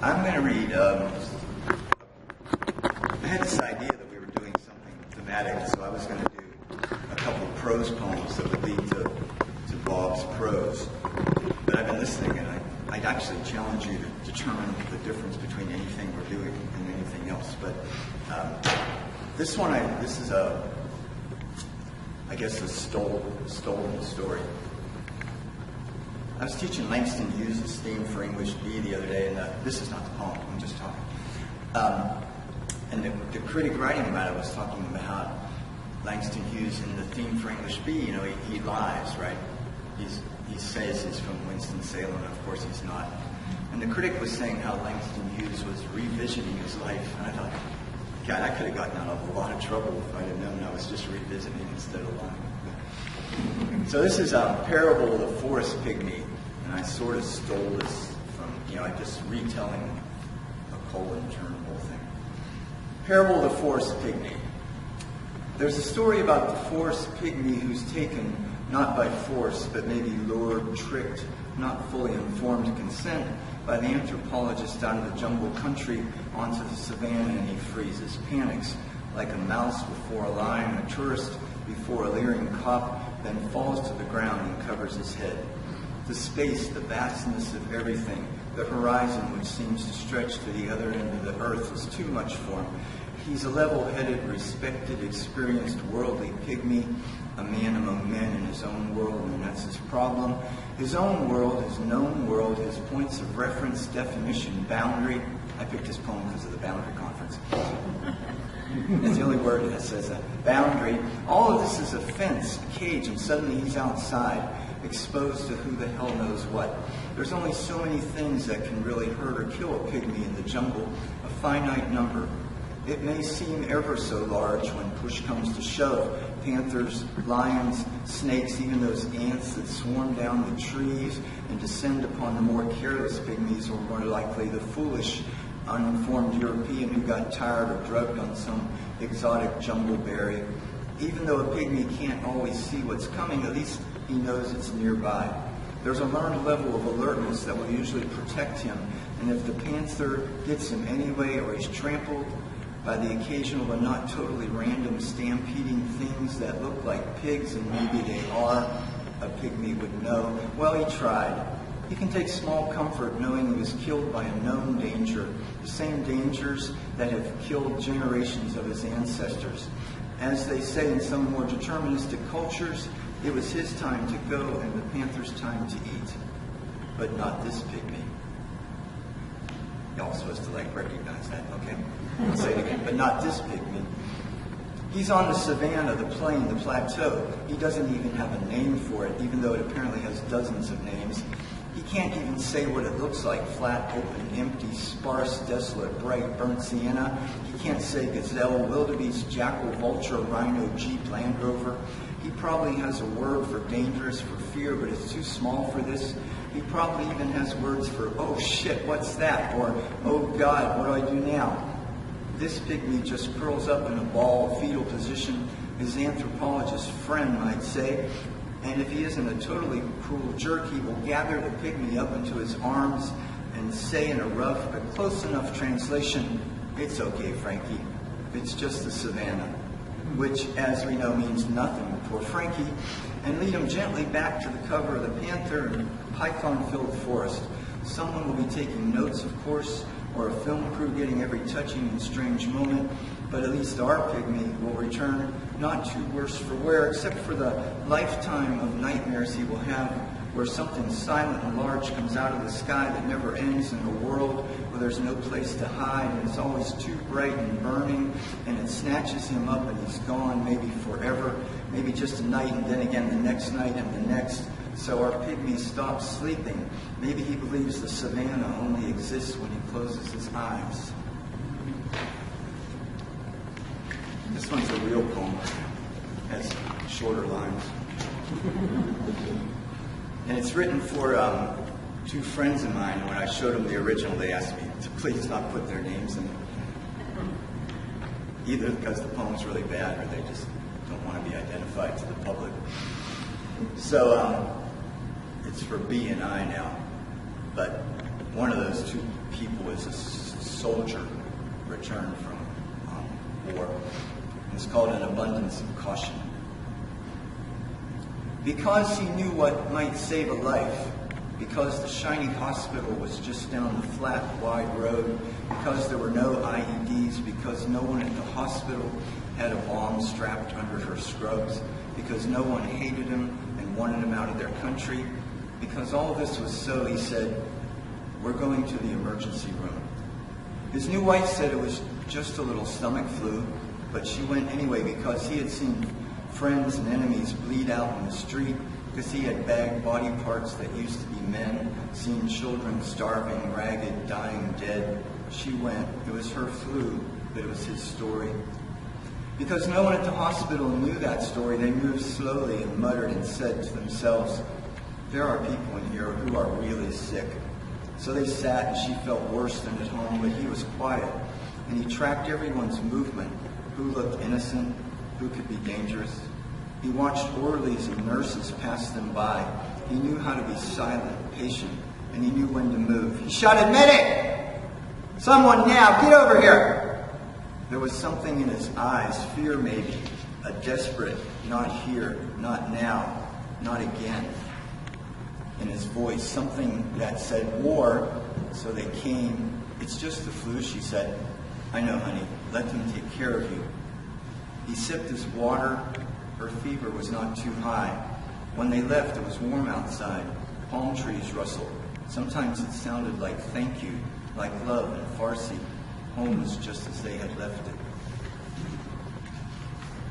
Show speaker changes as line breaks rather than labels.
I'm going to read, I had this idea that we were doing something thematic, so I was going to do a couple of prose poems that would lead to Bob's prose. But I've been listening, and I'd actually challenge you to determine the difference between anything we're doing and anything else. But this one, this is I guess a stolen story. I was teaching Langston Hughes' theme for English B the other day, and this is not the poem, I'm just talking. And the critic writing about it was talking about how Langston Hughes in the theme for English B, you know, he lies, right? He says he's from Winston-Salem, and of course he's not. And the critic was saying how Langston Hughes was revisiting his life, and I thought, God, I could have gotten out of a lot of trouble if I'd have known I was just revisiting instead of lying. So this is a parable of the forest pygmy, and I sort of stole this from, I'm just retelling a colon term whole thing. Parable of the forest pygmy. There's a story about the forest pygmy who's taken not by force, but maybe lured, tricked, not fully informed consent by the anthropologist out of the jungle country onto the savannah, and he freezes, panics like a mouse before a lion, a tourist before a leering cop, then falls to the ground and covers his head. The space, the vastness of everything, the horizon which seems to stretch to the other end of the earth is too much for him. He's a level-headed, respected, experienced, worldly pygmy, a man among men in his own world, and that's his problem. His own world, his known world, his points of reference, definition, boundary. I picked his poem because of the Boundary Conference. That's the only word that says that. Boundary. All of this is a fence, a cage, and suddenly he's outside, exposed to who the hell knows what. There's only so many things that can really hurt or kill a pygmy in the jungle, a finite number. It may seem ever so large when push comes to shove. Panthers, lions, snakes, even those ants that swarm down the trees and descend upon the more careless pygmies, or more likely the foolish, uninformed European who got tired or drugged on some exotic jungle berry. Even though a pygmy can't always see what's coming, at least he knows it's nearby. There's a learned level of alertness that will usually protect him, and if the panther gets him anyway, or he's trampled by the occasional but not totally random stampeding things that look like pigs, and maybe they are, a pygmy would know. Well, he tried. He can take small comfort knowing he was killed by a known danger, the same dangers that have killed generations of his ancestors. As they say in some more deterministic cultures, it was his time to go and the panther's time to eat. But not this pygmy. Y'all supposed to recognize that, okay? I'll say it again, but not this pygmy. He's on the savannah, the plain, the plateau. He doesn't even have a name for it, even though it apparently has dozens of names. He can't even say what it looks like: flat, open, empty, sparse, desolate, bright, burnt sienna. He can't say gazelle, wildebeest, jackal, vulture, rhino, jeep, Land Rover. He probably has a word for dangerous, for fear, but it's too small for this. He probably even has words for, oh shit, what's that? Or, oh God, what do I do now? This pygmy just curls up in a ball, fetal position, his anthropologist friend might say, and if he isn't a totally cruel jerk, he will gather the pygmy up into his arms and say in a rough but close enough translation, "It's okay, Frankie. It's just the savannah," which, as we know, means nothing to poor Frankie, and lead him gently back to the cover of the panther and python-filled forest. Someone will be taking notes, of course, or a film crew getting every touching and strange moment, but at least our pygmy will return not too worse for wear, except for the lifetime of nightmares he will have, where something silent and large comes out of the sky that never ends, in a world where there's no place to hide, and it's always too bright and burning, and it snatches him up and he's gone, maybe forever, maybe just a night, and then again the next night and the next. So our pygmy stops sleeping. Maybe he believes the savannah only exists when he closes his eyes. This one's a real poem. It has shorter lines. And it's written for two friends of mine. When I showed them the original, they asked me to please not put their names in it. Either because the poem's really bad or they just don't want to be identified to the public. So it's for B and I now. But one of those two people is a soldier returned from war. It's called An Abundance of Caution. Because he knew what might save a life, because the shiny hospital was just down the flat, wide road, because there were no IEDs, because no one at the hospital had a bomb strapped under her scrubs, because no one hated him and wanted him out of their country, because all this was so, he said, "We're going to the emergency room." His new wife said it was just a little stomach flu, but she went anyway because he had seen friends and enemies bleed out in the street, because he had bagged body parts that used to be men, seen children starving, ragged, dying, dead. She went. It was her flu, but it was his story. Because no one at the hospital knew that story, they moved slowly and muttered and said to themselves, "There are people in here who are really sick." So they sat, and she felt worse than at home, but he was quiet, and he tracked everyone's movement, who looked innocent, who could be dangerous. He watched orderlies and nurses pass them by. He knew how to be silent, patient, and he knew when to move. He shouted, "Medic! Someone now, get over here!" There was something in his eyes, fear maybe, a desperate, not here, not now, not again. In his voice, something that said war, so they came. "It's just the flu," she said. "I know, honey. Let them take care of you." He sipped his water. Her fever was not too high. When they left, it was warm outside. Palm trees rustled. Sometimes it sounded like thank you, like love in Farsi. Home was just as they had left it.